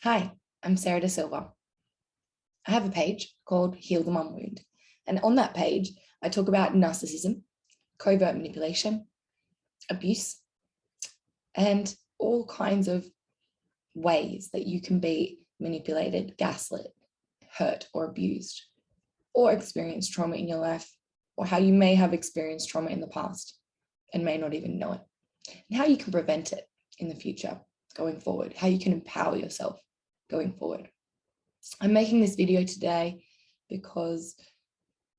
Hi, I'm Sarah De Silva. I have a page called Heal the Mum Wound. And on that page, I talk about narcissism, covert manipulation, abuse, and all kinds of ways that you can be manipulated, gaslit, hurt, or abused, or experience trauma in your life, or how you may have experienced trauma in the past and may not even know it, and how you can prevent it in the future going forward, how you can empower yourself going forward. I'm making this video today because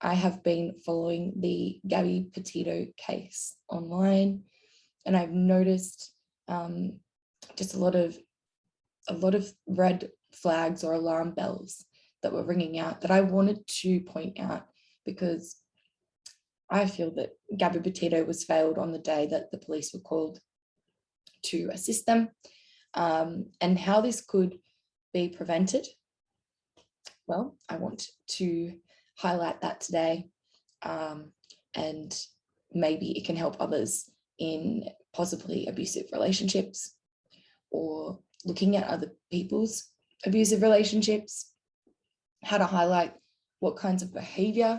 I have been following the Gabby Petito case online, and I've noticed just a lot of red flags or alarm bells that were ringing out that I wanted to point out, because I feel that Gabby Petito was failed on the day that the police were called to assist them, and how this could be prevented. Well, I want to highlight that today, and maybe it can help others in possibly abusive relationships or looking at other people's abusive relationships, how to highlight what kinds of behavior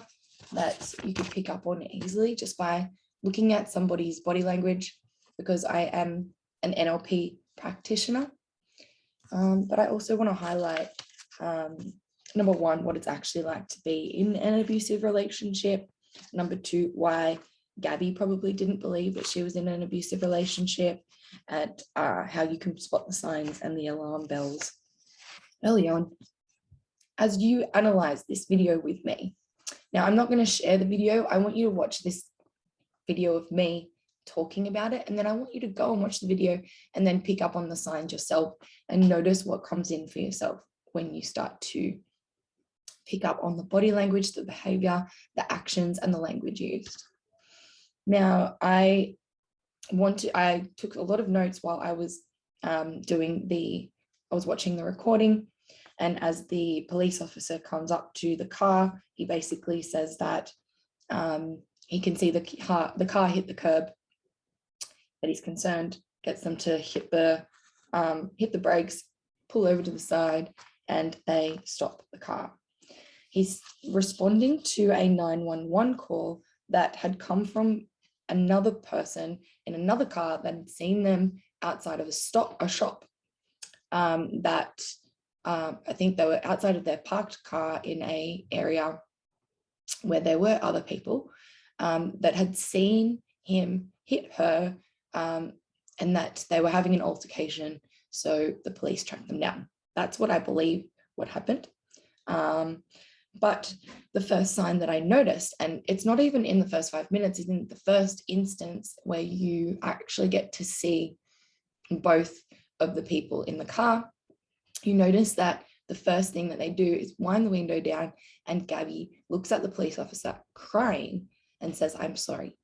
that you could pick up on easily just by looking at somebody's body language, because I am an NLP practitioner. But I also want to highlight, number one, what it's actually like to be in an abusive relationship. Number two, why Gabby probably didn't believe that she was in an abusive relationship, and how you can spot the signs and the alarm bells early on as you analyze this video with me. Now, I'm not going to share the video. I want you to watch this video of me talking about it, and then I want you to go and watch the video and then pick up on the signs yourself and notice what comes in for yourself when you start to pick up on the body language, the behavior, the actions, and the language used. Now, I took a lot of notes while I was watching the recording, and as the police officer comes up to the car, he basically says that he can see the car hit the curb, that he's concerned, gets them to hit the brakes, pull over to the side, and they stop the car. He's responding to a 911 call that had come from another person in another car that had seen them outside of a shop. I think they were outside of their parked car in an area where there were other people that had seen him hit her, and that they were having an altercation. So the police tracked them down. That's what I believe what happened. But the first sign that I noticed, and it's not even in the first 5 minutes, it's in the first instance where you actually get to see both of the people in the car. You notice that the first thing that they do is wind the window down, and Gabby looks at the police officer crying and says, "I'm sorry."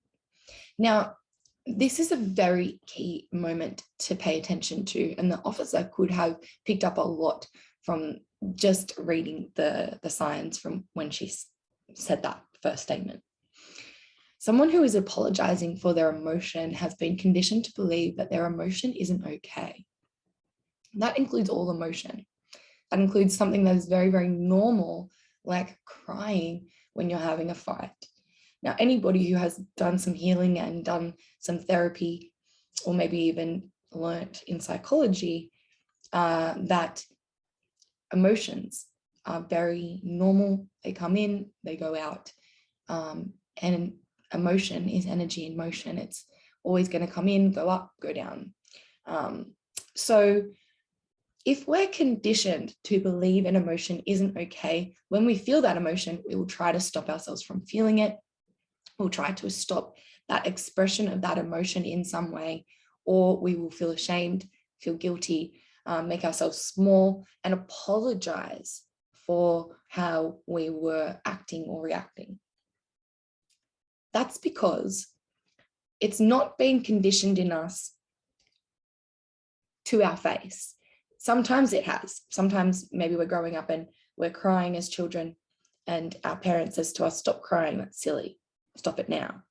Now, this is a very key moment to pay attention to, and the officer could have picked up a lot from just reading the signs from when she said that first statement. Someone who is apologizing for their emotion has been conditioned to believe that their emotion isn't okay. That includes all emotion. That includes something that is very, very normal, like crying when you're having a fight. Now, anybody who has done some healing and done some therapy, or maybe even learnt in psychology, that emotions are very normal. They come in, they go out, and emotion is energy in motion. It's always going to come in, go up, go down. So if we're conditioned to believe an emotion isn't okay, when we feel that emotion, we will try to stop ourselves from feeling it. We'll try to stop that expression of that emotion in some way, or we will feel ashamed, feel guilty, make ourselves small, and apologize for how we were acting or reacting. That's because it's not being conditioned in us to our face. Sometimes it has. Sometimes maybe we're growing up and we're crying as children, and our parent says to us, "Stop crying, that's silly, stop it now."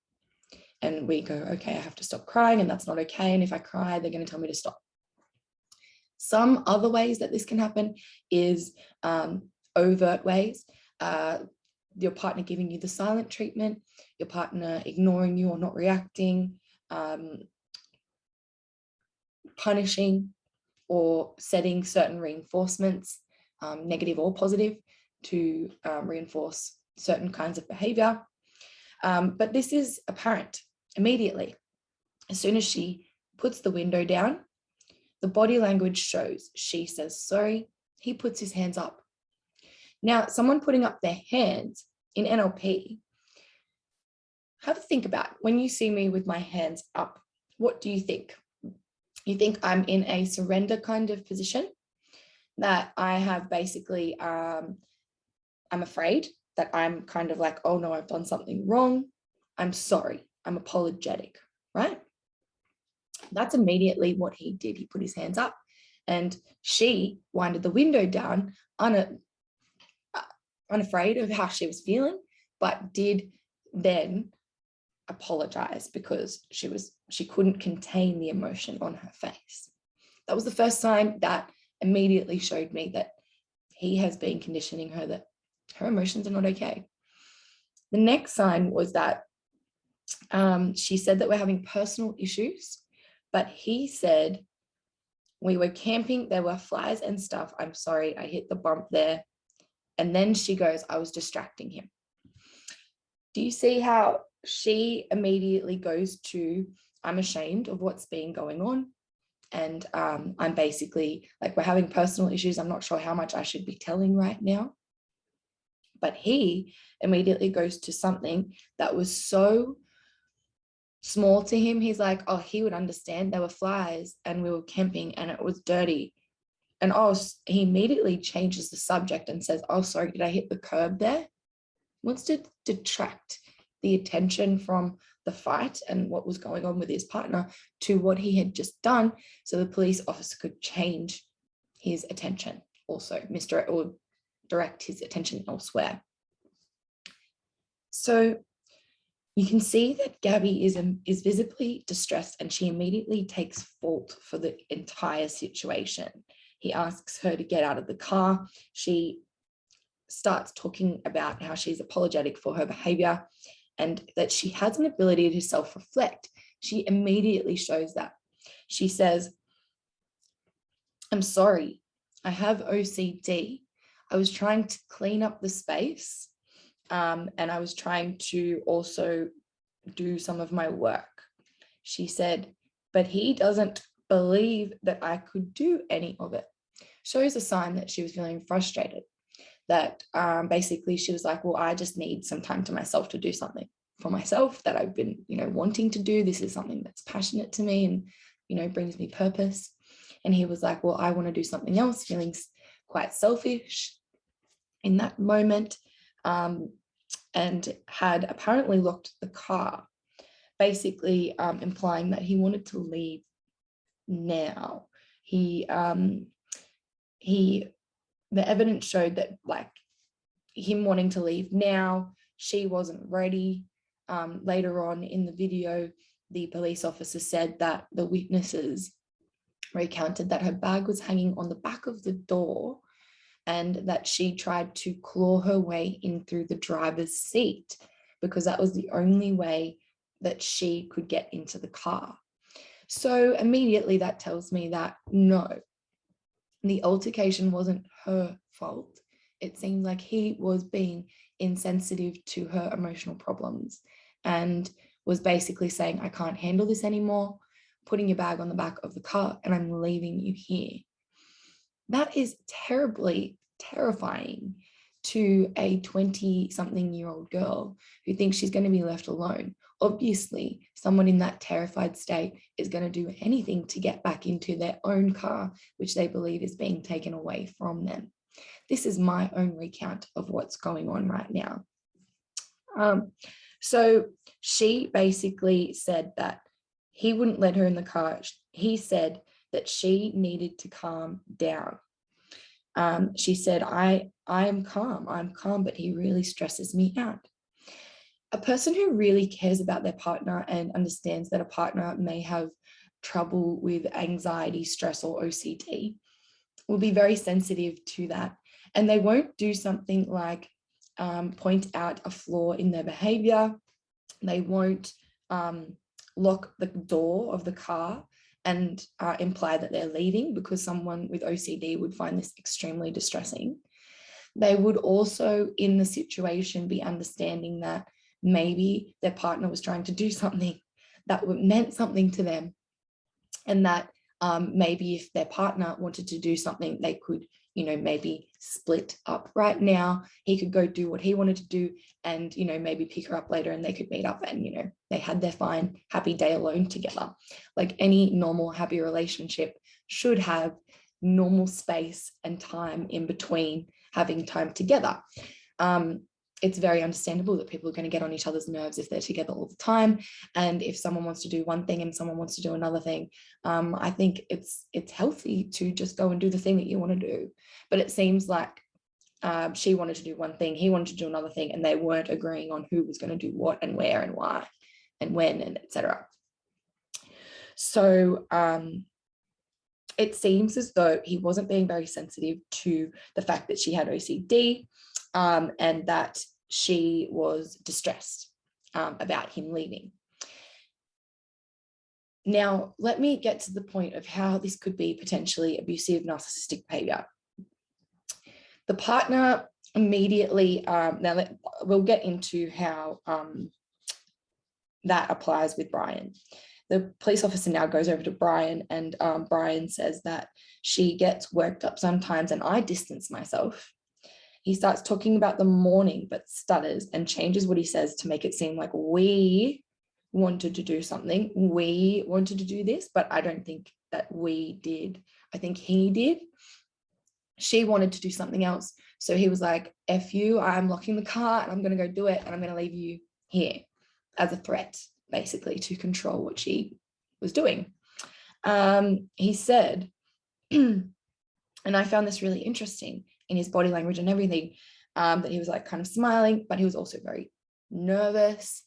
And we go, "Okay, I have to stop crying, and that's not okay. And if I cry, they're going to tell me to stop." Some other ways that this can happen is overt ways. Your partner giving you the silent treatment, your partner ignoring you or not reacting, punishing or setting certain reinforcements, negative or positive, to reinforce certain kinds of behavior. But this is apparent immediately. As soon as she puts the window down, the body language shows. She says sorry. He puts his hands up. Now, someone putting up their hands in NLP, have a think about when you see me with my hands up, what do you think? You think I'm in a surrender kind of position, that I have basically, I'm afraid, that I'm kind of like, oh no, I've done something wrong. I'm sorry. I'm apologetic, right? That's immediately what he did. He put his hands up, and she winded the window down, unafraid of how she was feeling, but did then apologize because she couldn't contain the emotion on her face. That was the first time that immediately showed me that he has been conditioning her that her emotions are not okay. The next sign was that she said that we're having personal issues, but he said, we were camping, there were flies and stuff. I'm sorry, I hit the bump there. And then she goes, I was distracting him. Do you see how she immediately goes to, I'm ashamed of what's been going on. And I'm basically like, we're having personal issues. I'm not sure how much I should be telling right now. But he immediately goes to something that was so small to him. He's like, oh, he would understand. There were flies and we were camping and it was dirty. And he immediately changes the subject and says, oh, sorry, did I hit the curb there? Wants to detract the attention from the fight and what was going on with his partner to what he had just done, so the police officer could change his attention, also misdirect or direct his attention elsewhere. So you can see that Gabby is visibly distressed, and she immediately takes fault for the entire situation. He asks her to get out of the car. She starts talking about how she's apologetic for her behavior and that she has an ability to self-reflect. She immediately shows that. She says, I'm sorry, I have OCD. I was trying to clean up the space, and I was trying to also do some of my work. She said, but he doesn't believe that I could do any of it. Shows a sign that she was feeling frustrated, that basically she was like, well, I just need some time to myself to do something for myself that I've been, wanting to do. This is something that's passionate to me and, brings me purpose. And he was like, well, I want to do something else, feeling quite selfish in that moment, and had apparently locked the car, basically implying that he wanted to leave now. The evidence showed that, like, him wanting to leave now, she wasn't ready. Later on in the video, the police officer said that the witnesses recounted that her bag was hanging on the back of the door and that she tried to claw her way in through the driver's seat because that was the only way that she could get into the car. So immediately that tells me that no, the altercation wasn't her fault. It seemed like he was being insensitive to her emotional problems and was basically saying, I can't handle this anymore, putting your bag on the back of the car and I'm leaving you here. That is terribly terrifying to a 20-something-year-old girl who thinks she's going to be left alone. Obviously, someone in that terrified state is going to do anything to get back into their own car, which they believe is being taken away from them. This is my own recount of what's going on right now. So she basically said that he wouldn't let her in the car. He said that she needed to calm down. She said, I am calm, but he really stresses me out. A person who really cares about their partner and understands that a partner may have trouble with anxiety, stress, or OCD will be very sensitive to that. And they won't do something like point out a flaw in their behavior. They won't lock the door of the car and imply that they're leaving, because someone with OCD would find this extremely distressing. They would also, in the situation, be understanding that maybe their partner was trying to do something that meant something to them, and that maybe if their partner wanted to do something, they could, maybe split up right now. He could go do what he wanted to do, and, maybe pick her up later, and they could meet up, and, they had their fine, happy day alone together. Like any normal, happy relationship should have normal space and time in between having time together. It's very understandable that people are going to get on each other's nerves if they're together all the time. And if someone wants to do one thing and someone wants to do another thing, I think it's healthy to just go and do the thing that you want to do. But it seems like she wanted to do one thing, he wanted to do another thing, and they weren't agreeing on who was going to do what and where and why and when and etc. So it seems as though he wasn't being very sensitive to the fact that she had OCD, and that she was distressed about him leaving. Now, let me get to the point of how this could be potentially abusive narcissistic behavior. The partner immediately, now we'll get into how that applies with Brian. The police officer now goes over to Brian, and Brian says that she gets worked up sometimes and I distance myself. He starts talking about the morning but stutters and changes what he says to make it seem like we wanted to do something. We wanted to do this, but I don't think that we did. I think he did. She wanted to do something else. So he was like, F you, I'm locking the car and I'm going to go do it, and I'm going to leave you here, as a threat, basically, to control what she was doing. He said, and I found this really interesting in his body language and everything, that he was like kind of smiling, but he was also very nervous.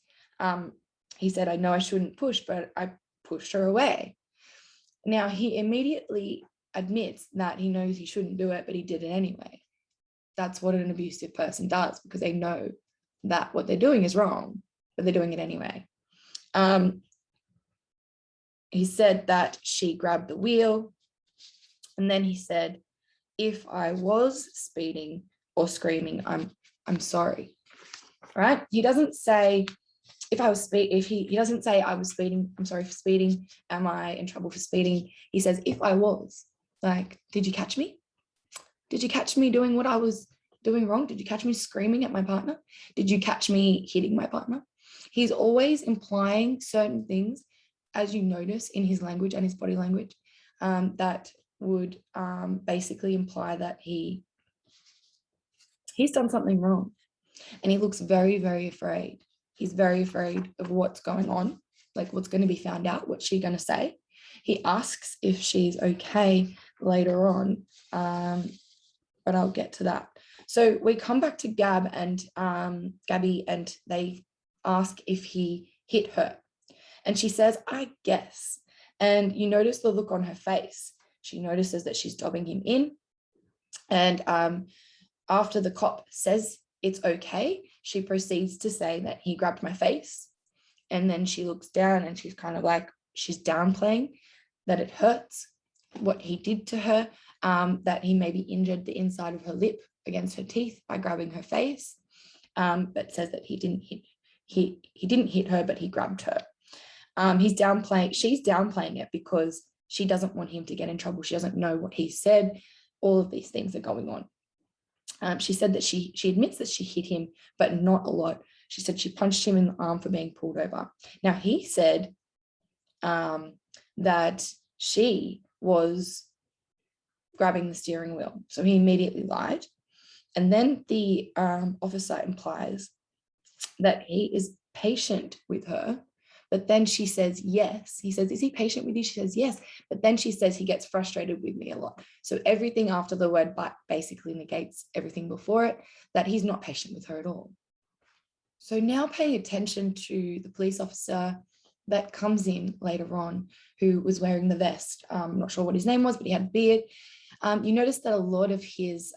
He said, I know I shouldn't push, but I pushed her away. Now, he immediately admits that he knows he shouldn't do it, but he did it anyway. That's what an abusive person does, because they know that what they're doing is wrong, but they're doing it anyway. He said that she grabbed the wheel, and then he said, if I was speeding or screaming, I'm sorry. Right? He doesn't say if he doesn't say I was speeding, I'm sorry for speeding, am I in trouble for speeding? He says, if I was, like, did you catch me? Did you catch me doing what I was doing wrong? Did you catch me screaming at my partner? Did you catch me hitting my partner? He's always implying certain things, as you notice in his language and his body language, that would basically imply that he's done something wrong. And he looks very, very afraid. He's very afraid of what's going on, like what's going to be found out, what's she going to say. He asks if she's okay later on, but I'll get to that. So we come back to Gabby, and they ask if he hit her. And she says, I guess. And you notice the look on her face. She notices that she's dobbing him in. And after the cop says it's okay, she proceeds to say that he grabbed my face. And then she looks down and she's kind of like, she's downplaying that it hurts what he did to her, that he maybe injured the inside of her lip against her teeth by grabbing her face, but says that he didn't hit her, but he grabbed her. She's downplaying it because she doesn't want him to get in trouble. She doesn't know what he said. All of these things are going on. She said that she admits that she hit him, but not a lot. She said she punched him in the arm for being pulled over. Now, he said that she was grabbing the steering wheel. So he immediately lied. And then the officer implies that he is patient with her. But then she says, yes. He says, is he patient with you? She says, yes. But then she says he gets frustrated with me a lot. So everything after the word but basically negates everything before it, that he's not patient with her at all. So now paying attention to the police officer that comes in later on, who was wearing the vest. I'm not sure what his name was, but he had a beard. You notice that a lot of his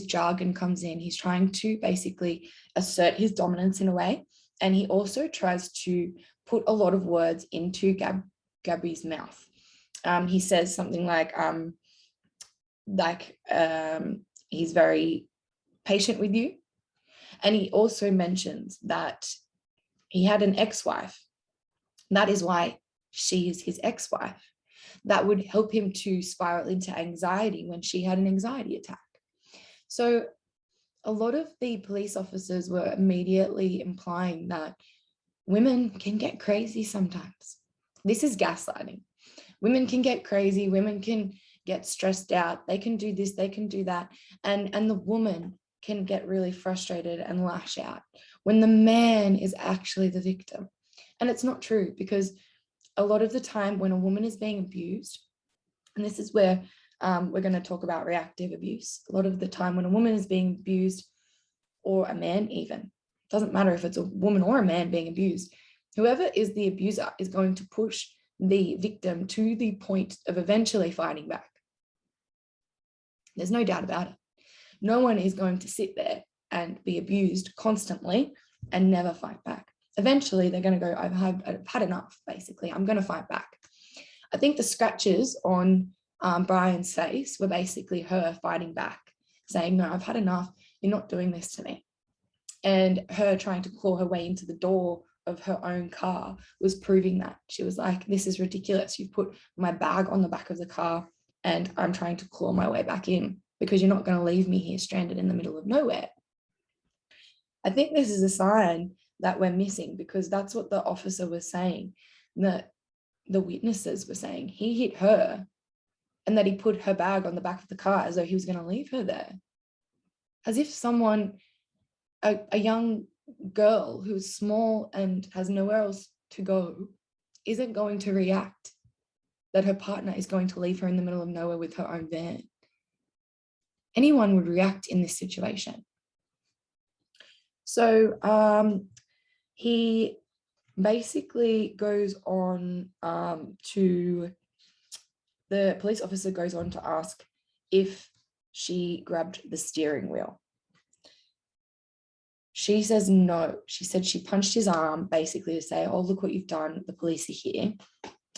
jargon comes in. He's trying to basically assert his dominance in a way. And he also tries to put a lot of words into Gabby's mouth. He says something like he's very patient with you. And he also mentions that he had an ex-wife. That is why she is his ex-wife. That would help him to spiral into anxiety when she had an anxiety attack. So a lot of the police officers were immediately implying that women can get crazy sometimes. This is gaslighting. Women can get crazy. Women can get stressed out. They can do this, they can do that. And the woman can get really frustrated and lash out when the man is actually the victim. And it's not true, because a lot of the time when a woman is being abused, and this is where we're going to talk about reactive abuse. A lot of the time when a woman is being abused, or a man even, doesn't matter if it's a woman or a man being abused, whoever is the abuser is going to push the victim to the point of eventually fighting back. There's no doubt about it. No one is going to sit there and be abused constantly and never fight back. Eventually they're going to go, I've had enough, basically. I'm going to fight back. I think the scratches on Brian's face were basically her fighting back, saying, no, I've had enough. You're not doing this to me. And her trying to claw her way into the door of her own car was proving that. She was like, this is ridiculous. You've put my bag on the back of the car and I'm trying to claw my way back in because you're not going to leave me here stranded in the middle of nowhere. I think this is a sign that we're missing, because that's what the officer was saying, that the witnesses were saying. He hit her and that he put her bag on the back of the car as though he was going to leave her there. As if someone, a young girl who's small and has nowhere else to go, isn't going to react that her partner is going to leave her in the middle of nowhere with her own van. Anyone would react in this situation. So he basically goes on the police officer goes on to ask if she grabbed the steering wheel. She says no. She said she punched his arm, basically to say, oh, look what you've done. The police are here.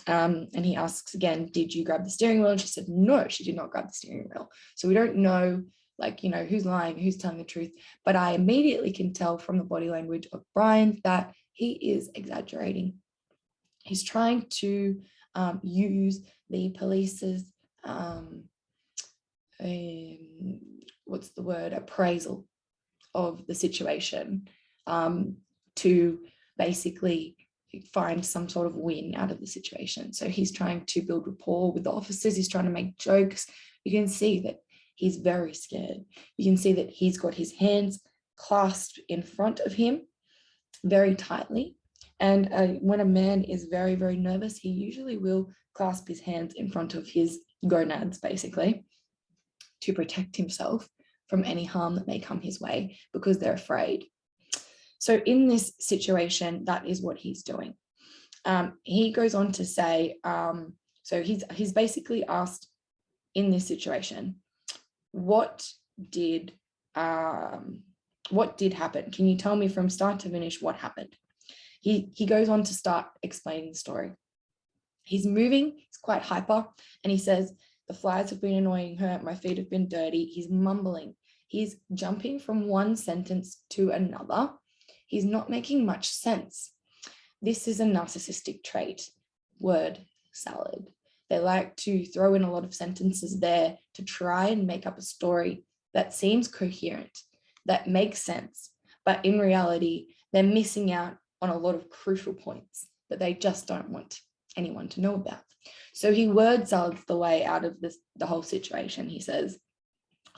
And he asks again, did you grab the steering wheel? And she said, no, she did not grab the steering wheel. So we don't know, who's lying, who's telling the truth. But I immediately can tell from the body language of Brian that he is exaggerating. He's trying to use the police's, appraisal of the situation to basically find some sort of win out of the situation. So he's trying to build rapport with the officers. He's trying to make jokes. You can see that he's very scared. You can see that he's got his hands clasped in front of him very tightly. And when a man is very, very nervous, he usually will clasp his hands in front of his gonads, basically, to protect himself from any harm that may come his way, because they're afraid. So in this situation, that is what he's doing. He goes on to say, so he's basically asked in this situation, what did happen? Can you tell me from start to finish what happened? He goes on to start explaining the story. He's moving, he's quite hyper, and he says, the flies have been annoying her, my feet have been dirty. He's mumbling. He's jumping from one sentence to another. He's not making much sense. This is a narcissistic trait, word salad. They like to throw in a lot of sentences there to try and make up a story that seems coherent, that makes sense. But in reality, they're missing out on a lot of crucial points that they just don't want anyone to know about. So he word salads the way out of the whole situation. He says,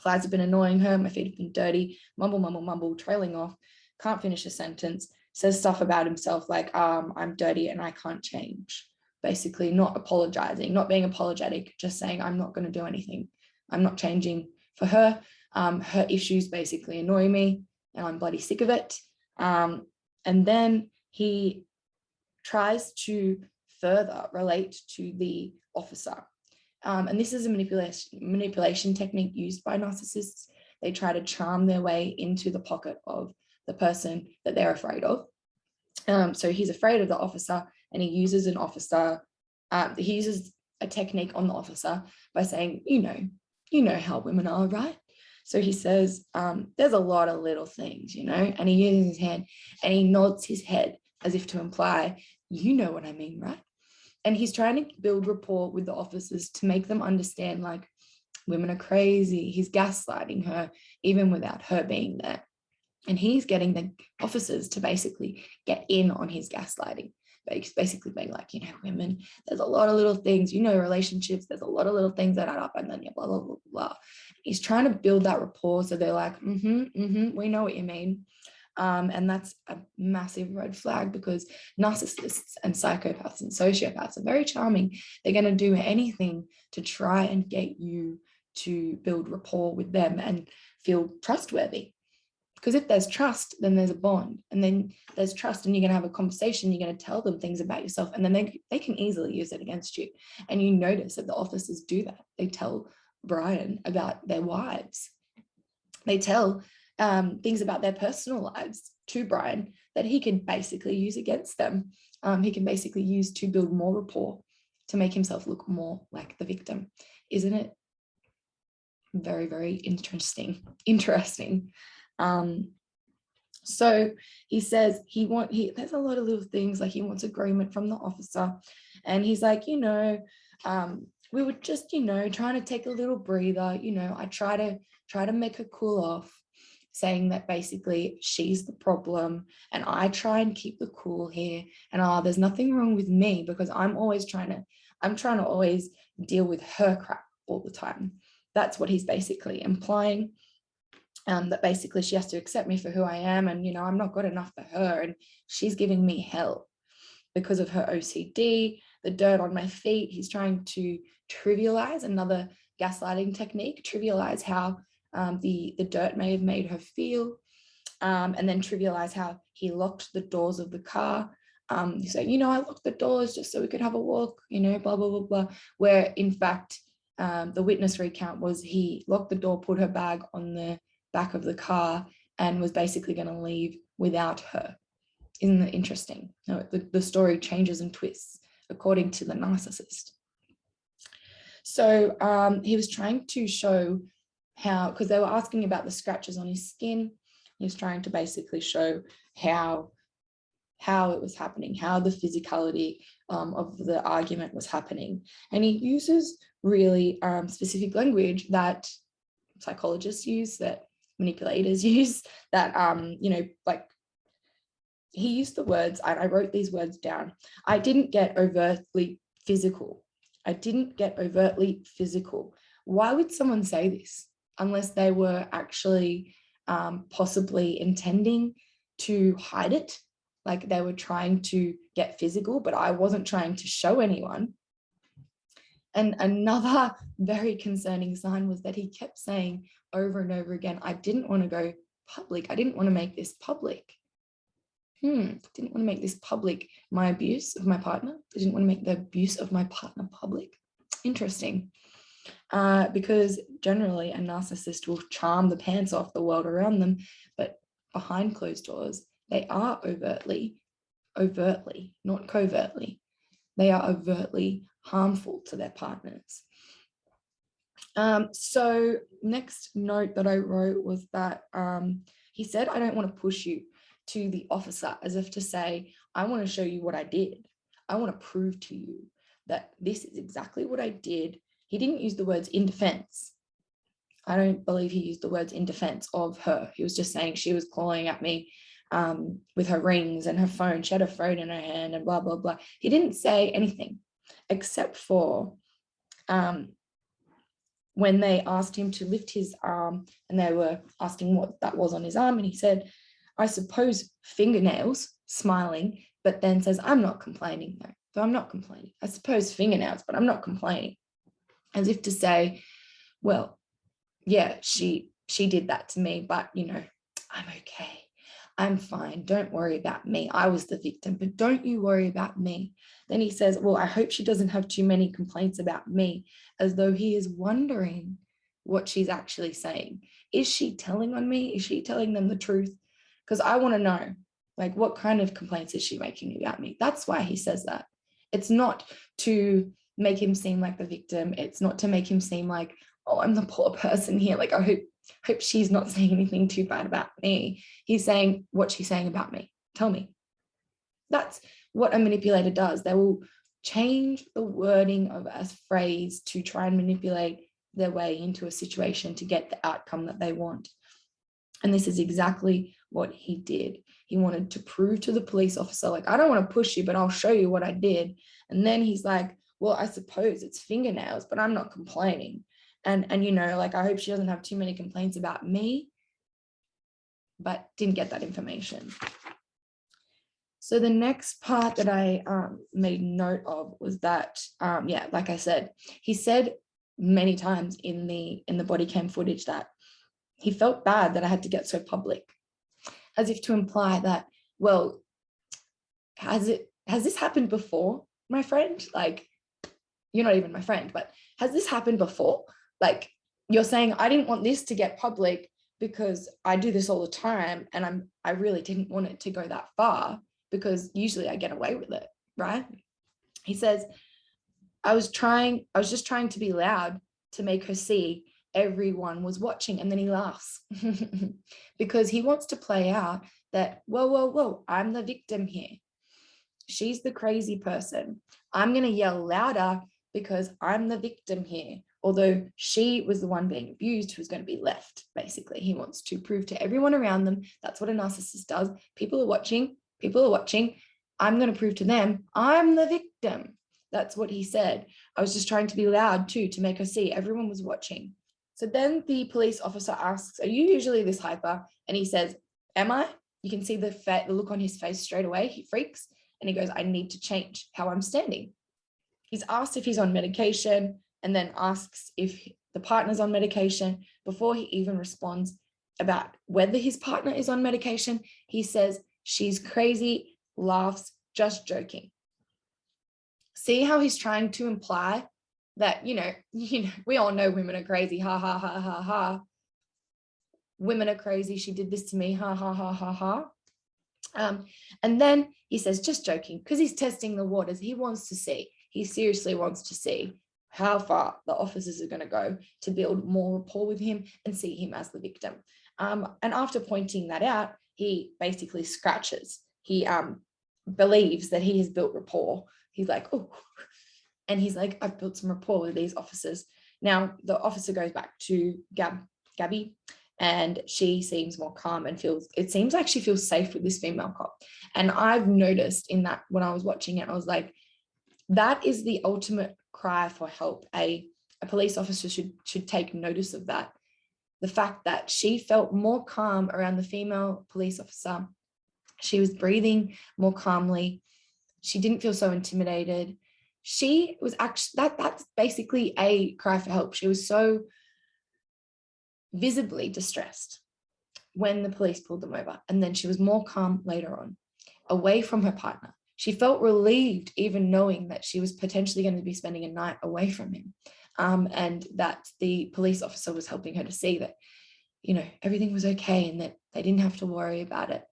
flies have been annoying her, my feet have been dirty, mumble, mumble, mumble, trailing off, can't finish a sentence, says stuff about himself like, I'm dirty and I can't change. Basically not apologizing, not being apologetic, just saying, I'm not going to do anything. I'm not changing for her. Her issues basically annoy me and I'm bloody sick of it. And then he tries to further relate to the officer. And this is a manipulation technique used by narcissists. They try to charm their way into the pocket of the person that they're afraid of. So he's afraid of the officer, and he uses a technique on the officer by saying, you know how women are, right? So he says, there's a lot of little things, and he uses his hand and he nods his head as if to imply, you know what I mean, right? And he's trying to build rapport with the officers to make them understand, like, women are crazy. He's gaslighting her even without her being there. And he's getting the officers to basically get in on his gaslighting. Basically being like, women, there's a lot of little things, relationships, there's a lot of little things that add up, and then blah, blah, blah, blah. He's trying to build that rapport. So they're like, we know what you mean. And that's a massive red flag, because narcissists and psychopaths and sociopaths are very charming. They're going to do anything to try and get you to build rapport with them and feel trustworthy. Because if there's trust, then there's a bond, and then there's trust, and you're going to have a conversation, you're going to tell them things about yourself, and then they can easily use it against you. And you notice that the officers do that. They tell Brian about their wives. They tell things about their personal lives to Brian that he can basically use against them. He can basically use to build more rapport, to make himself look more like the victim. Isn't it very, very interesting? So he says there's a lot of little things, like he wants agreement from the officer, and he's like, we were just, trying to take a little breather. I try to make her cool off, saying that basically she's the problem, and I try and keep the cool here, and there's nothing wrong with me, because I'm trying to always deal with her crap all the time. That's what he's basically implying. That basically she has to accept me for who I am, and I'm not good enough for her, and she's giving me hell because of her OCD, the dirt on my feet. He's trying to trivialize, another gaslighting technique, trivialize how the dirt may have made her feel, and then trivialize how he locked the doors of the car. He's like, I locked the doors just so we could have a walk, blah, blah, blah, blah, where in fact the witness recount was he locked the door, put her bag on the back of the car, and was basically going to leave without her. Isn't that interesting? No, the story changes and twists according to the narcissist. So he was trying to show how, because they were asking about the scratches on his skin, he was trying to basically show how it was happening, how the physicality of the argument was happening. And he uses really specific language that psychologists use, that manipulators use, that like he used the words, and I wrote these words down. I didn't get overtly physical. Why would someone say this unless they were actually possibly intending to hide it? Like they were trying to get physical, but I wasn't trying to show anyone. And another very concerning sign was that he kept saying over and over again, I didn't want to go public. I didn't want to make this public. Didn't want to make this public, my abuse of my partner. I didn't want to make the abuse of my partner public. Interesting. Because generally a narcissist will charm the pants off the world around them, but behind closed doors, they are overtly, not covertly, they are overtly harmful to their partners. So next note that I wrote was that he said, I don't want to push you, to the officer, as if to say, I want to show you what I did. I want to prove to you that this is exactly what I did. He didn't use the words in defense. I don't believe he used the words in defense of her. He was just saying she was clawing at me with her rings and her phone. She had her phone in her hand and blah, blah, blah. He didn't say anything except for when they asked him to lift his arm, and they were asking what that was on his arm. And he said, I suppose fingernails, smiling, but then says, I'm not complaining though. So I'm not complaining. I suppose fingernails, but I'm not complaining. As if to say, well, yeah, she did that to me, but I'm okay. I'm fine. Don't worry about me. I was the victim, but don't you worry about me. Then he says, well, I hope she doesn't have too many complaints about me, as though he is wondering what she's actually saying. Is she telling on me? Is she telling them the truth? Because I want to know, like, what kind of complaints is she making about me? That's why he says that. It's not to make him seem like the victim. It's not to make him seem like, oh, I'm the poor person here. Like, I hope she's not saying anything too bad about me. He's saying, what's she saying about me? Tell me. That's what a manipulator does. They will change the wording of a phrase to try and manipulate their way into a situation to get the outcome that they want. And this is exactly what he did. He wanted to prove to the police officer, like, I don't want to push you, but I'll show you what I did. And then he's like, well, I suppose it's fingernails, but I'm not complaining. And you know, like, I hope she doesn't have too many complaints about me, but didn't get that information. So the next part that I made note of was that, yeah, like I said, he said many times in the body cam footage that he felt bad that I had to get so public, as if to imply that, well, has this happened before, my friend? Like, you're not even my friend, but has this happened before? Like, you're saying I didn't want this to get public because I do this all the time, and I really didn't want it to go that far, because usually I get away with it, right? He says, I was just trying to be loud to make her see everyone was watching. And then he laughs because he wants to play out that, whoa, I'm the victim here. She's the crazy person. I'm going to yell louder because I'm the victim here. Although she was the one being abused who's going to be left, basically. He wants to prove to everyone around them. That's what a narcissist does. People are watching. I'm going to prove to them I'm the victim. That's what he said. I was just trying to be loud too, to make her see everyone was watching. So then the police officer asks, are you usually this hyper? And he says, am I? You can see the look on his face straight away. He freaks and he goes, I need to change how I'm standing. He's asked if he's on medication, and then asks if the partner's on medication. Before he even responds about whether his partner is on medication, he says, she's crazy, laughs, just joking. See how he's trying to imply that, you know, we all know women are crazy, ha, ha, ha, ha, ha. Women are crazy, she did this to me, ha, ha, ha, ha, ha. And then he says, just joking, because he's testing the waters. He wants to see, he seriously wants to see how far the officers are going to go to build more rapport with him and see him as the victim. And after pointing that out, he basically scratches. He believes that he has built rapport. He's like, oh, and he's like, I've built some rapport with these officers. Now, the officer goes back to Gabby, and she seems more calm and it seems like she feels safe with this female cop. And I've noticed in that, when I was watching it, I was like, that is the ultimate cry for help. A police officer should take notice of that. The fact that she felt more calm around the female police officer. She was breathing more calmly. She didn't feel so intimidated. She was actually, that's basically a cry for help. She was so visibly distressed when the police pulled them over. And then she was more calm later on, away from her partner. She felt relieved, even knowing that she was potentially going to be spending a night away from him. And that the police officer was helping her to see that, you know, everything was okay and that they didn't have to worry about it.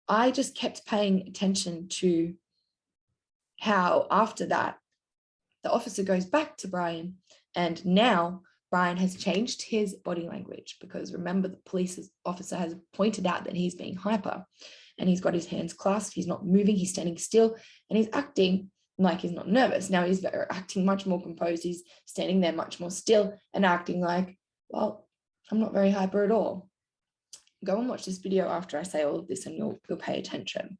I just kept paying attention to how after that, the officer goes back to Brian, and now Brian has changed his body language, because remember, the police officer has pointed out that he's being hyper, and he's got his hands clasped, he's not moving, he's standing still, and he's acting like he's not nervous. Now he's acting much more composed. He's standing there much more still and acting like, well, I'm not very hyper at all. Go and watch this video after I say all of this and you'll pay attention.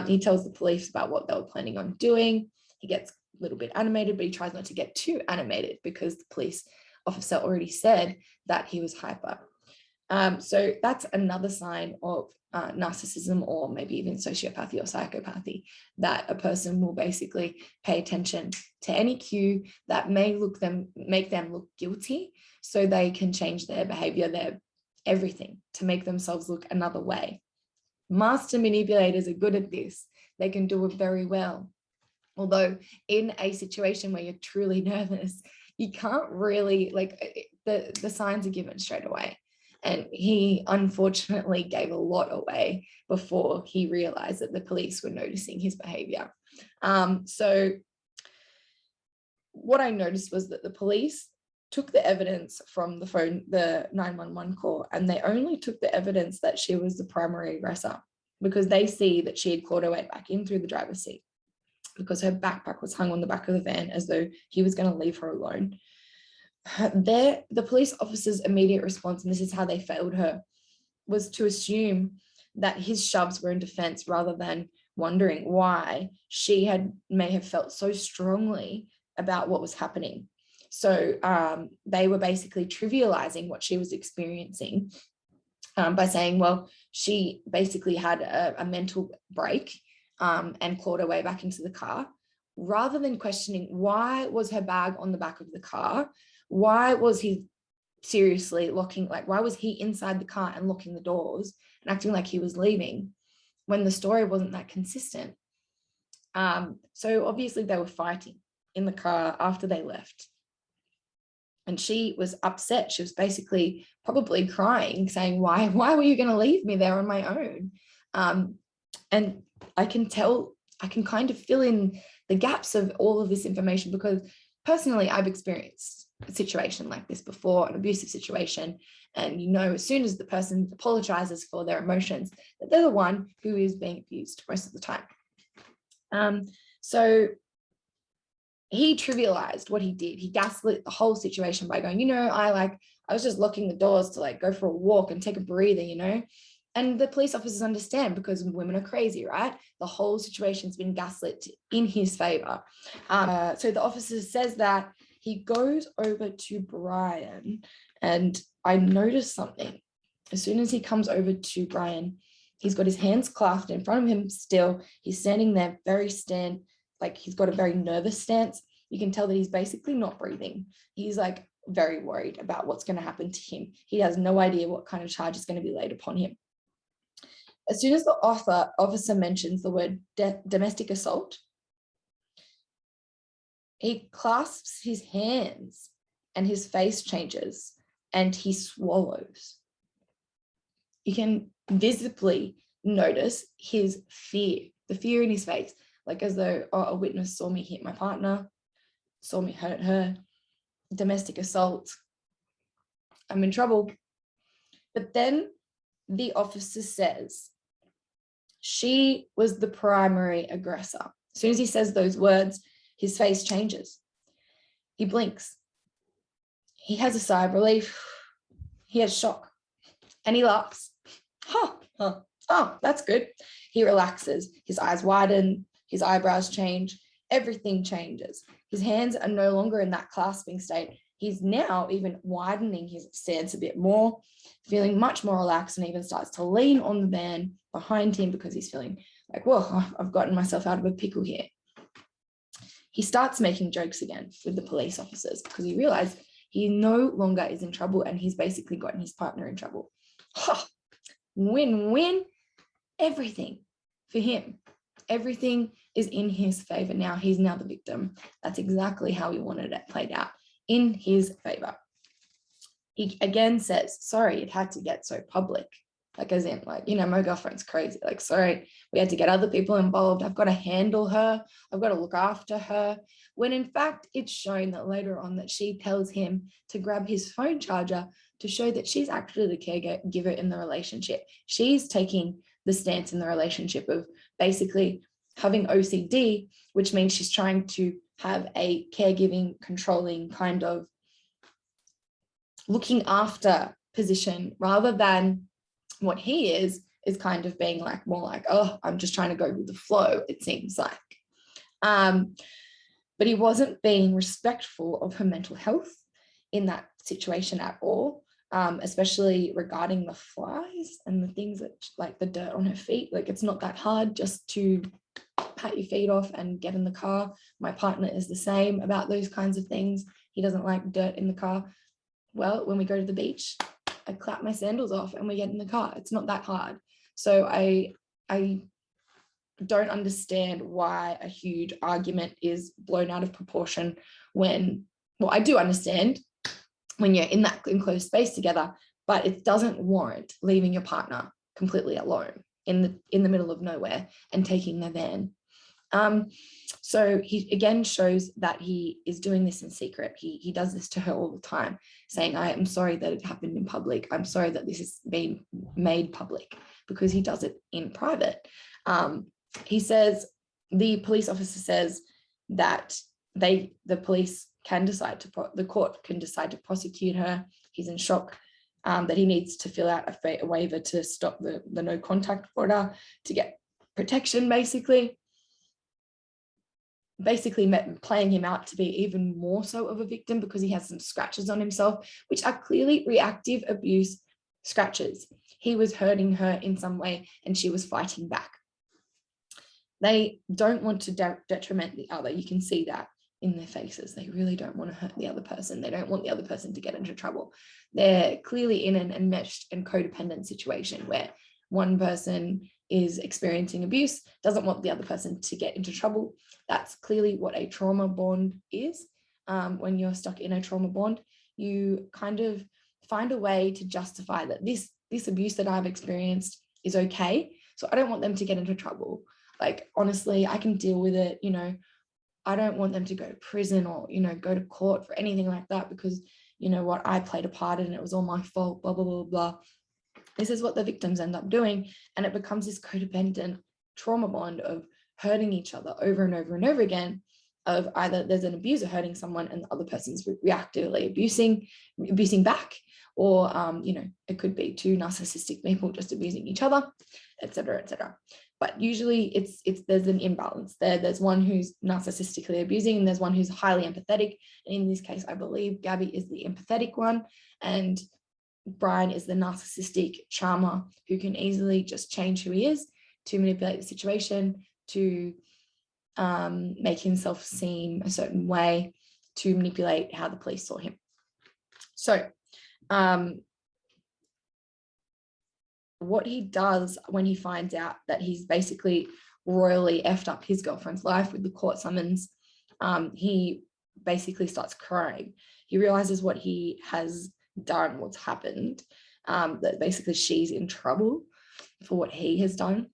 He tells the police about what they were planning on doing. He gets a little bit animated, but he tries not to get too animated because the police officer already said that he was hyper. So that's another sign of narcissism, or maybe even sociopathy or psychopathy, that a person will basically pay attention to any cue that may make them look guilty, so they can change their behavior, their everything to make themselves look another way. Master manipulators are good at this. They can do it very well. Although in a situation where you're truly nervous, you can't really, like, the signs are given straight away. And he unfortunately gave a lot away before he realized that the police were noticing his behavior. So what I noticed was that the police took the evidence from the phone, the 911 call, and they only took the evidence that she was the primary aggressor, because they see that she had clawed her way back in through the driver's seat, because her backpack was hung on the back of the van as though he was going to leave her alone. The police officer's immediate response, and this is how they failed her, was to assume that his shoves were in defense, rather than wondering why she may have felt so strongly about what was happening. So they were basically trivializing what she was experiencing by saying, well, she basically had a mental break and clawed her way back into the car, rather than questioning why was her bag on the back of the car? Why was he seriously locking, like, why was he inside the car and locking the doors and acting like he was leaving when the story wasn't that consistent? So obviously they were fighting in the car after they left. And she was upset. She was basically probably crying, saying, why were you going to leave me there on my own? And I can kind of fill in the gaps of all of this information, because personally, I've experienced a situation like this before, an abusive situation. And as soon as the person apologizes for their emotions, that they're the one who is being abused most of the time. So he trivialized what he did. He gaslit the whole situation by going, I was just locking the doors to go for a walk and take a breather, And the police officers understand, because women are crazy, right? The whole situation's been gaslit in his favor. So the officer says that. He goes over to Brian, and I noticed something. As soon as he comes over to Brian, he's got his hands clasped in front of him still. He's standing there he's got a very nervous stance. You can tell that he's basically not breathing. He's very worried about what's going to happen to him. He has no idea what kind of charge is going to be laid upon him. As soon as the officer mentions the word domestic assault, he clasps his hands and his face changes and he swallows. You can visibly notice his fear, the fear in his face, as though a witness saw me hit my partner, saw me hurt her, domestic assault, I'm in trouble. But then the officer says, she was the primary aggressor. As soon as he says those words, his face changes. He blinks. He has a sigh of relief. He has shock. And he laughs. Oh, that's good. He relaxes. His eyes widen. His eyebrows change. Everything changes. His hands are no longer in that clasping state. He's now even widening his stance a bit more, feeling much more relaxed, and even starts to lean on the van behind him, because he's feeling whoa, I've gotten myself out of a pickle here. He starts making jokes again with the police officers, because he realized he no longer is in trouble, and he's basically gotten his partner in trouble. Win-win, everything for him. Everything is in his favor now. He's now the victim. That's exactly how he wanted it played out, in his favor. He again says, sorry, it had to get so public. As in, my girlfriend's crazy. Sorry, we had to get other people involved. I've got to handle her. I've got to look after her. When in fact, it's shown that later on that she tells him to grab his phone charger to show that she's actually the caregiver in the relationship. She's taking the stance in the relationship of basically having OCD, which means she's trying to have a caregiving, controlling kind of looking after position, rather than what he is kind of being more oh, I'm just trying to go with the flow, it seems like. But he wasn't being respectful of her mental health in that situation at all, especially regarding the flies and the things that the dirt on her feet. It's not that hard just to pat your feet off and get in the car. My partner is the same about those kinds of things. He doesn't like dirt in the car. Well, when we go to the beach I clap my sandals off and we get in the car. It's not that hard. So I don't understand why a huge argument is blown out of proportion when, well, I do understand when you're in that enclosed space together, but it doesn't warrant leaving your partner completely alone in the middle of nowhere and taking their van. So he again shows that he is doing this in secret. He does this to her all the time, saying, I am sorry that it happened in public. I'm sorry that this has been made public, because he does it in private. He says, the police officer says that the police can decide to, the court can decide to prosecute her. He's in shock that he needs to fill out a waiver to stop the no contact order, to get protection, basically playing him out to be even more so of a victim, because he has some scratches on himself, which are clearly reactive abuse scratches. He was hurting her in some way and she was fighting back. They don't want to detriment the other. You can see that in their faces. They really don't want to hurt the other person. They don't want the other person to get into trouble. They're clearly in an enmeshed and codependent situation where one person is experiencing abuse, doesn't want the other person to get into trouble. That's clearly what a trauma bond is. When you're stuck in a trauma bond, you kind of find a way to justify that this abuse that I've experienced is okay. So I don't want them to get into trouble. Like, honestly, I can deal with it. You know, I don't want them to go to prison or, you know, go to court for anything like that, because, you know what, I played a part in it. It was all my fault, blah, blah, blah, blah. This is what the victims end up doing. And it becomes this codependent trauma bond of hurting each other over and over and over again, of either there's an abuser hurting someone and the other person's reactively abusing back, or, you know, it could be two narcissistic people just abusing each other, etc., etc. But usually there's an imbalance there. There's one who's narcissistically abusing and there's one who's highly empathetic. And in this case, I believe Gabby is the empathetic one and Brian is the narcissistic charmer who can easily just change who he is to manipulate the situation, to make himself seem a certain way, to manipulate how the police saw him. So what he does when he finds out that he's basically royally effed up his girlfriend's life with the court summons, he basically starts crying. He realizes what he has done, what's happened, that basically she's in trouble for what he has done.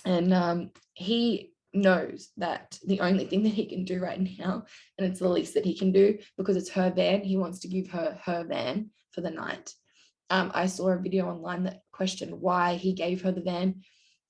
And he knows that the only thing that he can do right now, and it's the least that he can do because it's her van, he wants to give her her van for the night. I saw a video online that questioned why he gave her the van.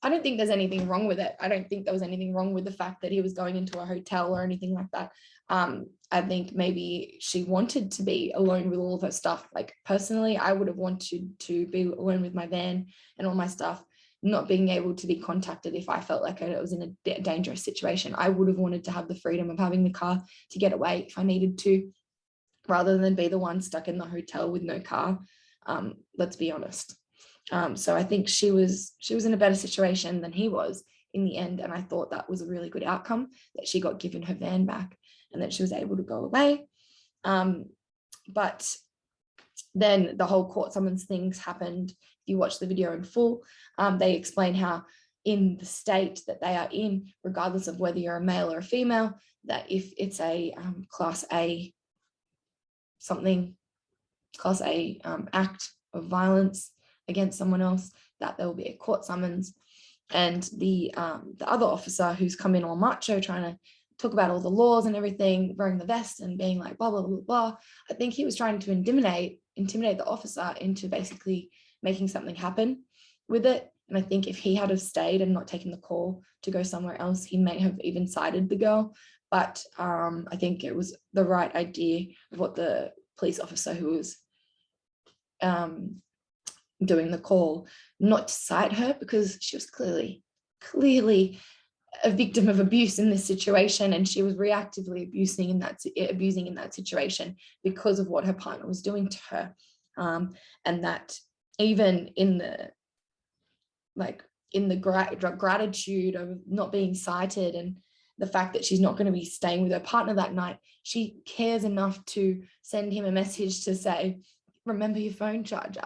I don't think there's anything wrong with it. I don't think there was anything wrong with the fact that he was going into a hotel or anything like that. I think maybe she wanted to be alone with all of her stuff. Like, personally, I would have wanted to be alone with my van and all my stuff, not being able to be contacted if I felt like I was in a dangerous situation. I would have wanted to have the freedom of having the car to get away if I needed to, rather than be the one stuck in the hotel with no car. Let's be honest. So I think she was in a better situation than he was in the end. And I thought that was a really good outcome, that she got given her van back and that she was able to go away. But then the whole court summons things happened. If you watch the video in full, they explain how in the state that they are in, regardless of whether you're a male or a female, that if it's a class A something, class A act of violence against someone else, that there will be a court summons. And the other officer who's come in all macho, trying to talk about all the laws and everything, wearing the vest and being like blah blah blah blah, I think he was trying to intimidate the officer into basically making something happen with it. And I think if he had have stayed and not taken the call to go somewhere else, he may have even sided the girl. But I think it was the right idea of what the police officer who was doing the call, not to cite her, because she was clearly a victim of abuse in this situation, and she was reactively abusing in that situation because of what her partner was doing to her. And that even in the gratitude of not being cited and the fact that she's not going to be staying with her partner that night, she cares enough to send him a message to say, remember your phone charger.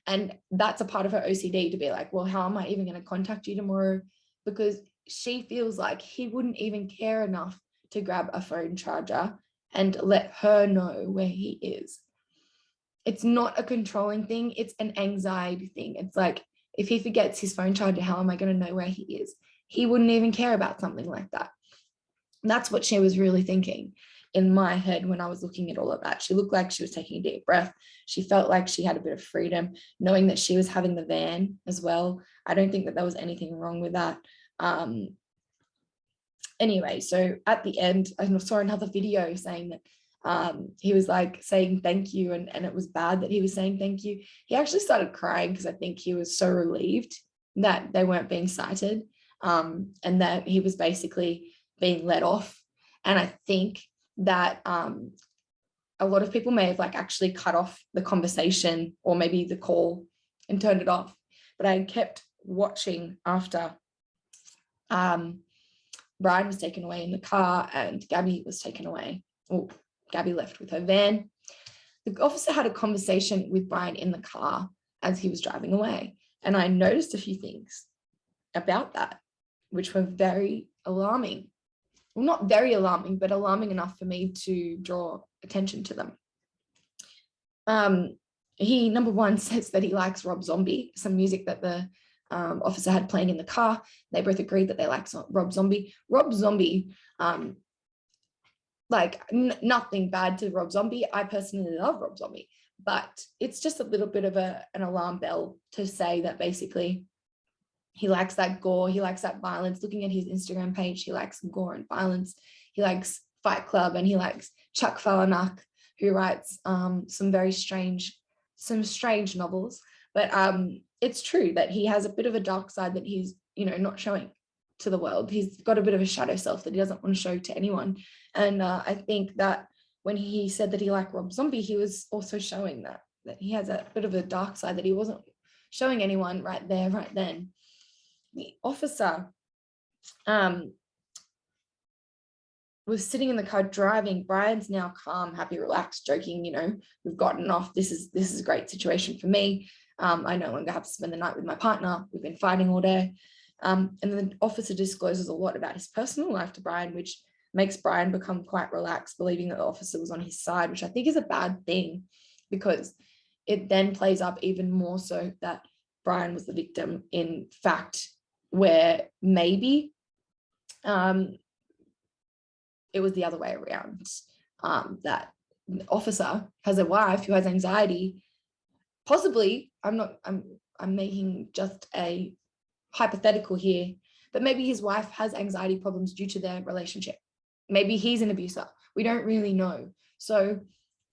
And that's a part of her OCD, to be like, well, how am I even going to contact you tomorrow? Because she feels like he wouldn't even care enough to grab a phone charger and let her know where he is. It's not a controlling thing. It's an anxiety thing. It's like, if he forgets his phone charger, how am I going to know where he is? He wouldn't even care about something like that. And that's what she was really thinking in my head when I was looking at all of that. She looked like she was taking a deep breath. She felt like she had a bit of freedom, knowing that she was having the van as well. I don't think that there was anything wrong with that. Anyway, so at the end, I saw another video saying that he was like saying thank you, and it was bad that he was saying thank you. He actually started crying because I think he was so relieved that they weren't being cited, and that he was basically being let off. And I think that a lot of people may have like actually cut off the conversation or maybe the call and turned it off, but I kept watching after Brian was taken away in the car and Gabby was taken away. Oh, Gabby left with her van. The officer had a conversation with Brian in the car as he was driving away. And I noticed a few things about that, which were very alarming. Well, not very alarming, but alarming enough for me to draw attention to them. He, number one, says that he likes Rob Zombie, some music that the officer had playing in the car. They both agreed that they like Rob Zombie. Rob Zombie, nothing bad to Rob Zombie. I personally love Rob Zombie, but it's just a little bit of an alarm bell to say that basically he likes that gore, he likes that violence. Looking at his Instagram page, he likes gore and violence. He likes Fight Club, and he likes Chuck Palahniuk, who writes some strange novels. But it's true that he has a bit of a dark side that he's, not showing to the world. He's got a bit of a shadow self that he doesn't want to show to anyone. And I think that when he said that he liked Rob Zombie, he was also showing that he has a bit of a dark side that he wasn't showing anyone right there, right then. The officer was sitting in the car driving. Brian's now calm, happy, relaxed, joking, we've gotten off. This is a great situation for me. I no longer have to spend the night with my partner. We've been fighting all day. And then the officer discloses a lot about his personal life to Brian, which makes Brian become quite relaxed, believing that the officer was on his side, which I think is a bad thing, because it then plays up even more so that Brian was the victim, in fact, where maybe it was the other way around, that the officer has a wife who has anxiety. Possibly, I'm making just a hypothetical here, but maybe his wife has anxiety problems due to their relationship. Maybe he's an abuser. We don't really know. So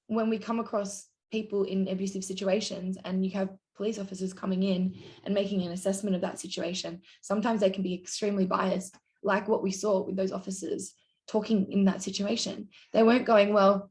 when we come across people in abusive situations and you have police officers coming in and making an assessment of that situation, sometimes they can be extremely biased, like what we saw with those officers talking in that situation. They weren't going, well,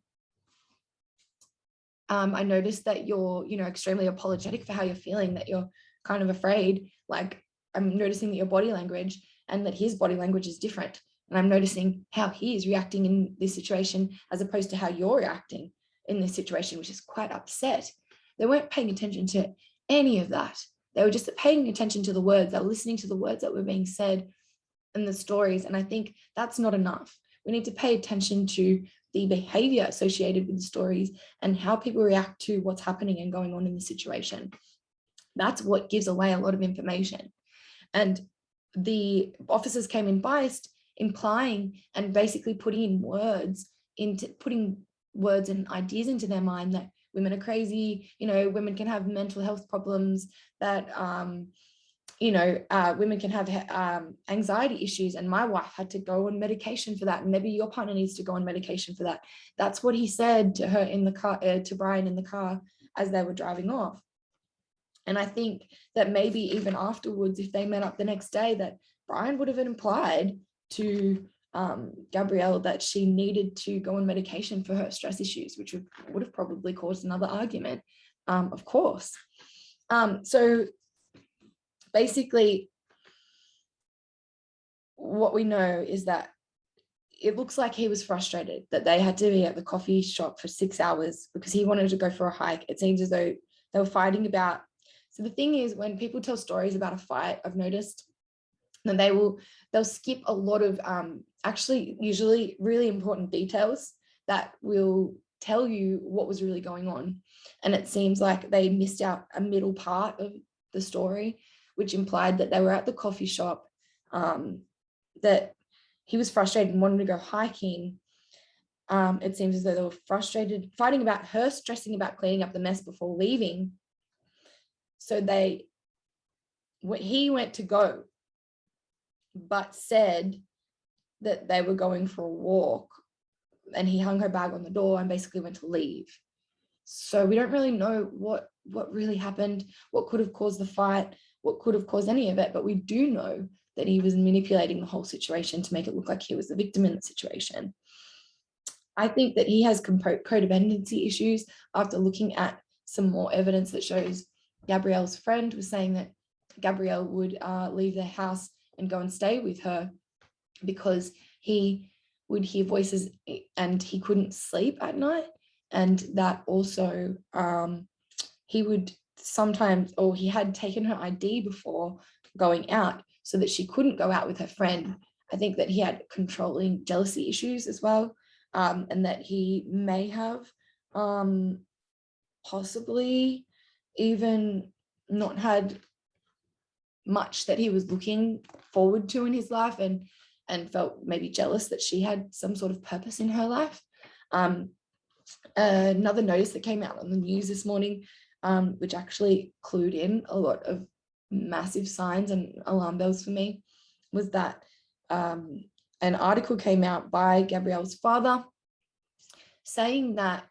I noticed that you're, extremely apologetic for how you're feeling, that you're kind of afraid. Like, I'm noticing that your body language and that his body language is different. And I'm noticing how he is reacting in this situation as opposed to how you're reacting in this situation, which is quite upset. They weren't paying attention to any of that. They were just paying attention to the words. They were listening to the words that were being said and the stories. And I think that's not enough. We need to pay attention to the behavior associated with the stories and how people react to what's happening and going on in the situation. That's what gives away a lot of information. And the officers came in biased, implying and basically putting words and ideas into their mind that women are crazy, women can have mental health problems, that women can have anxiety issues, and my wife had to go on medication for that, and maybe your partner needs to go on medication for that. That's what he said to her in the car, to Brian in the car as they were driving off. And I think that maybe even afterwards, if they met up the next day, that Brian would have implied to Gabrielle that she needed to go on medication for her stress issues, which would have probably caused another argument, of course. So basically, what we know is that it looks like he was frustrated that they had to be at the coffee shop for 6 hours because he wanted to go for a hike. It seems as though they were fighting about. So the thing is, when people tell stories about a fight, I've noticed that they'll skip a lot of actually usually really important details that will tell you what was really going on. And it seems like they missed out a middle part of the story, which implied that they were at the coffee shop, that he was frustrated and wanted to go hiking. It seems as though they were frustrated, fighting about her, stressing about cleaning up the mess before leaving. So he went to go, but said that they were going for a walk, and he hung her bag on the door and basically went to leave. So we don't really know what really happened, what could have caused the fight, what could have caused any of it, but we do know that he was manipulating the whole situation to make it look like he was the victim in the situation. I think that he has codependency issues after looking at some more evidence that shows Gabrielle's friend was saying that Gabrielle would leave their house and go and stay with her because he would hear voices and he couldn't sleep at night. And that also he would sometimes, or he had taken her ID before going out so that she couldn't go out with her friend. I think that he had controlling jealousy issues as well, and that he may have possibly even not had much that he was looking forward to in his life, and felt maybe jealous that she had some sort of purpose in her life. Another notice that came out on the news this morning, which actually clued in a lot of massive signs and alarm bells for me, was that an article came out by Gabrielle's father saying that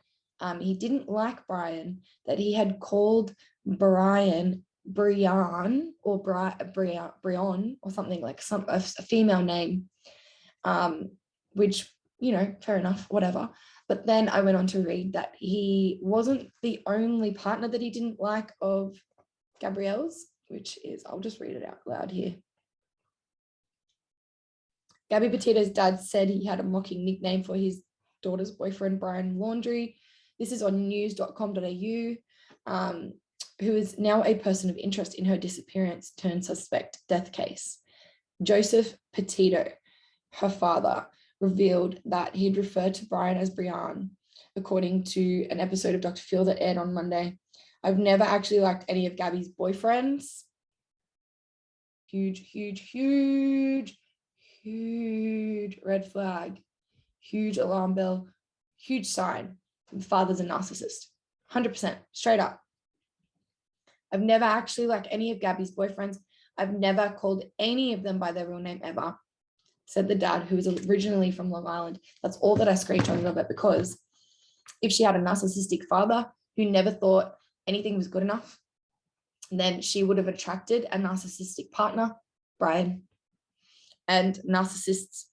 he didn't like Brian, that he had called Brian Brian or Brion or something, like a female name, which, you know, fair enough, whatever. But then I went on to read that he wasn't the only partner that he didn't like of Gabrielle's, which is, I'll just read it out loud here. Gabby Petito's dad said he had a mocking nickname for his daughter's boyfriend, Brian Laundrie. This is on news.com.au, who is now a person of interest in her disappearance turned suspect death case. Joseph Petito, her father, revealed that he'd referred to Brian as Brian, according to an episode of Dr. Phil that aired on Monday. I've never actually liked any of Gabby's boyfriends. Huge, huge, huge, huge red flag, huge alarm bell, huge sign. The father's a narcissist, 100%, straight up. I've never actually liked any of Gabby's boyfriends. I've never called any of them by their real name ever, said the dad, who was originally from Long Island. That's all that I screenshotted of it, because if she had a narcissistic father who never thought anything was good enough, then she would have attracted a narcissistic partner, Brian. And narcissists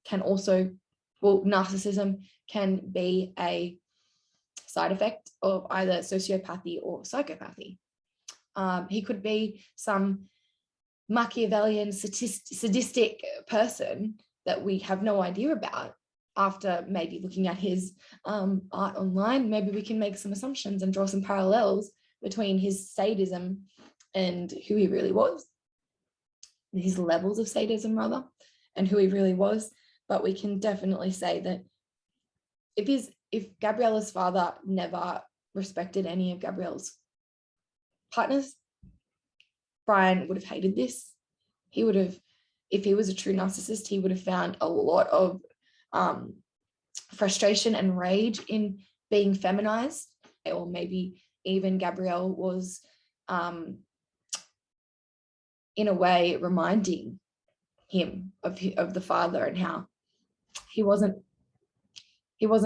can also, well, narcissism can be a side effect of either sociopathy or psychopathy. He could be some Machiavellian, sadistic person that we have no idea about. After maybe looking at his art online, maybe we can make some assumptions and draw some parallels between his sadism and who he really was, his levels of sadism rather, and who he really was. But we can definitely say that if Gabriella's father never respected any of Gabrielle's partners, Brian would have hated this. He would have, if he was a true narcissist, he would have found a lot of frustration and rage in being feminized, or maybe even Gabrielle was in a way reminding him of the father, and how he wasn't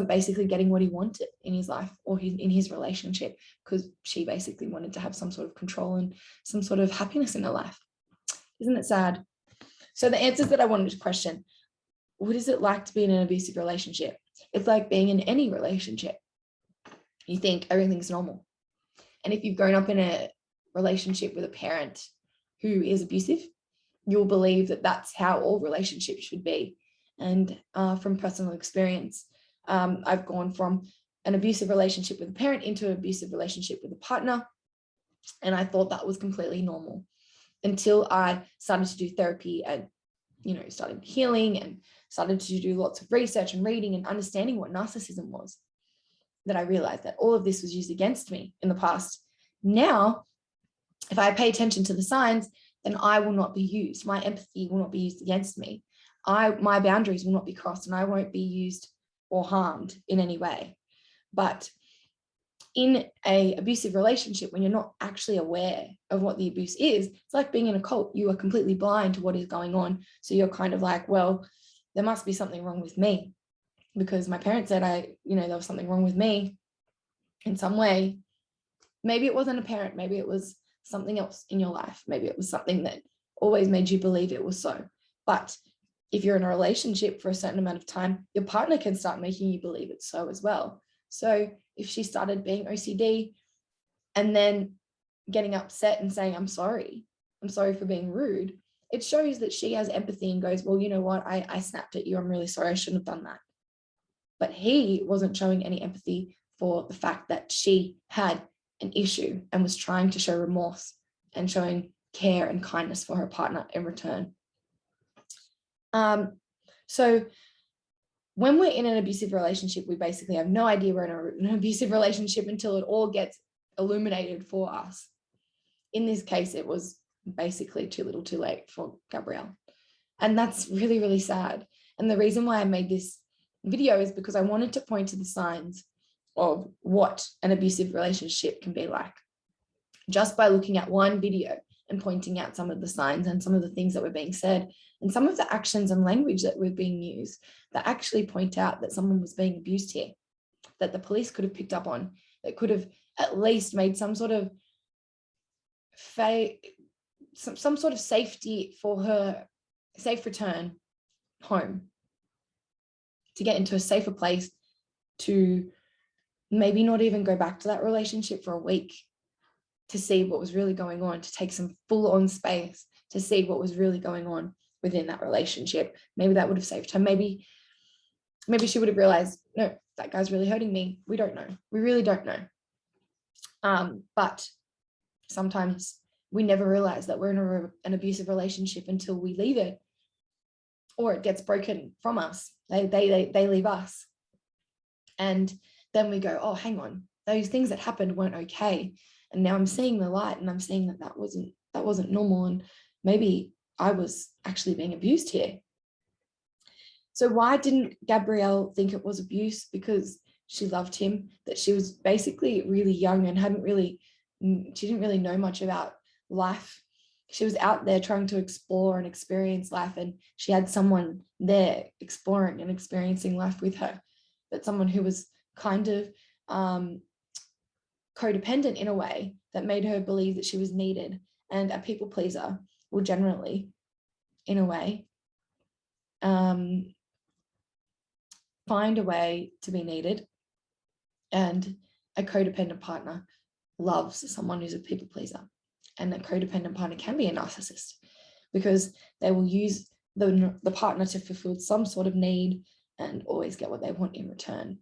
basically getting what he wanted in his life or in his relationship, because she basically wanted to have some sort of control and some sort of happiness in her life. Isn't it sad? So the answers that I wanted to question: what is it like to be in an abusive relationship? It's like being in any relationship. You think everything's normal. And if you've grown up in a relationship with a parent who is abusive, you'll believe that that's how all relationships should be. And from personal experience, I've gone from an abusive relationship with a parent into an abusive relationship with a partner. And I thought that was completely normal until I started to do therapy and, started healing and started to do lots of research and reading and understanding what narcissism was, that I realized that all of this was used against me in the past. Now, if I pay attention to the signs, then I will not be used. My empathy will not be used against me. My boundaries will not be crossed, and I won't be used or harmed in any way. But in an abusive relationship, when you're not actually aware of what the abuse is, it's like being in a cult. You are completely blind to what is going on. So you're kind of like, well, there must be something wrong with me, because my parents said there was something wrong with me in some way. Maybe it wasn't a parent, maybe it was something else in your life. Maybe it was something that always made you believe it was so. But if you're in a relationship for a certain amount of time, your partner can start making you believe it's so as well. So if she started being OCD and then getting upset and saying, I'm sorry for being rude, it shows that she has empathy and goes, well, you know what, I snapped at you, I'm really sorry, I shouldn't have done that. But he wasn't showing any empathy for the fact that she had an issue and was trying to show remorse and showing care and kindness for her partner in return. So when we're in an abusive relationship, we basically have no idea we're in an abusive relationship until it all gets illuminated for us. In this case, it was basically too little too late for Gabrielle. And that's really, really sad. And the reason why I made this video is because I wanted to point to the signs of what an abusive relationship can be like, just by looking at one video and pointing out some of the signs and some of the things that were being said and some of the actions and language that were being used that actually point out that someone was being abused here, that the police could have picked up on, that could have at least made some sort of some sort of safety for her, safe return home, to get into a safer place, to maybe not even go back to that relationship for a week, to see what was really going on, to take some full-on space to see what was really going on within that relationship. Maybe that would have saved her. Maybe she would have realized, no, that guy's really hurting me. We don't know. We really don't know. But sometimes we never realize that we're in an abusive relationship until we leave it, or it gets broken from us. They leave us. And then we go, oh, hang on, those things that happened weren't okay. And now I'm seeing the light, and I'm seeing that wasn't normal. And maybe I was actually being abused here. So why didn't Gabrielle think it was abuse? Because she loved him, that she was basically really young and she didn't really know much about life. She was out there trying to explore and experience life, and she had someone there exploring and experiencing life with her, but someone who was kind of codependent in a way that made her believe that she was needed, and a people pleaser will generally, in a way, find a way to be needed. And a codependent partner loves someone who's a people pleaser. And a codependent partner can be a narcissist, because they will use the partner to fulfill some sort of need and always get what they want in return.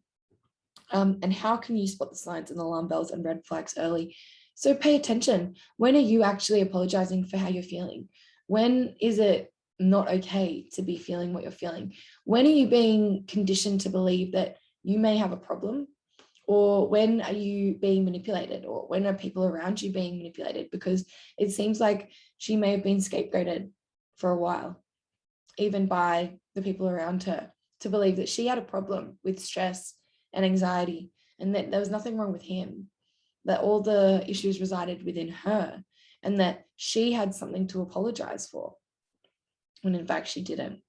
And how can you spot the signs and alarm bells and red flags early? So pay attention. When are you actually apologizing for how you're feeling? When is it not okay to be feeling what you're feeling? When are you being conditioned to believe that you may have a problem? Or when are you being manipulated? Or when are people around you being manipulated? Because it seems like she may have been scapegoated for a while, even by the people around her, to believe that she had a problem with stress and anxiety, and that there was nothing wrong with him, that all the issues resided within her, and that she had something to apologize for, when in fact she didn't.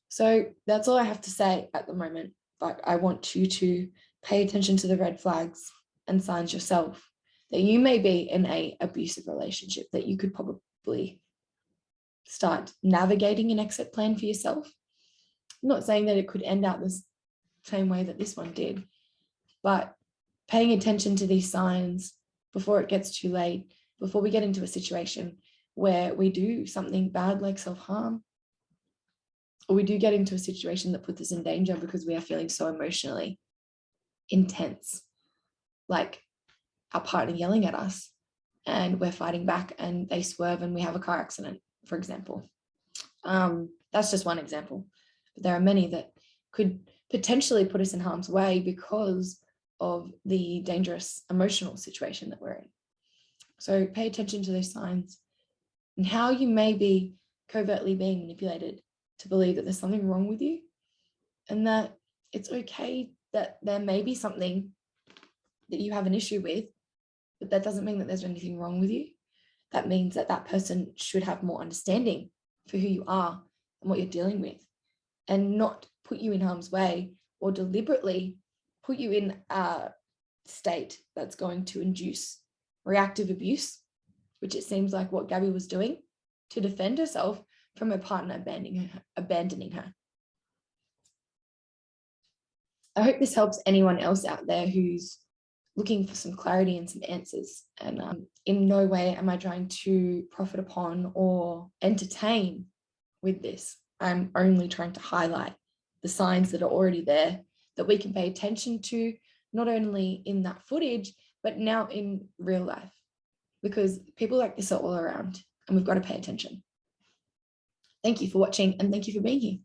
So that's all I have to say at the moment, but I want you to pay attention to the red flags and signs yourself, that you may be in an abusive relationship, that you could probably start navigating an exit plan for yourself. I'm not saying that it could end out the same way that this one did, but paying attention to these signs before it gets too late, before we get into a situation where we do something bad like self-harm, or we do get into a situation that puts us in danger because we are feeling so emotionally intense, like our partner yelling at us and we're fighting back and they swerve and we have a car accident, for example. That's just one example, but there are many that could potentially put us in harm's way because of the dangerous emotional situation that we're in. So pay attention to those signs and how you may be covertly being manipulated to believe that there's something wrong with you, and that it's okay that there may be something that you have an issue with, but that doesn't mean that there's anything wrong with you. That means that that person should have more understanding for who you are and what you're dealing with, and not put you in harm's way or deliberately put you in a state that's going to induce reactive abuse, which it seems like what Gabby was doing to defend herself from her partner abandoning her. I hope this helps anyone else out there who's looking for some clarity and some answers. And in no way am I trying to profit upon or entertain with this. I'm only trying to highlight the signs that are already there that we can pay attention to, not only in that footage, but now in real life, because people like this are all around and we've got to pay attention. Thank you for watching and thank you for being here.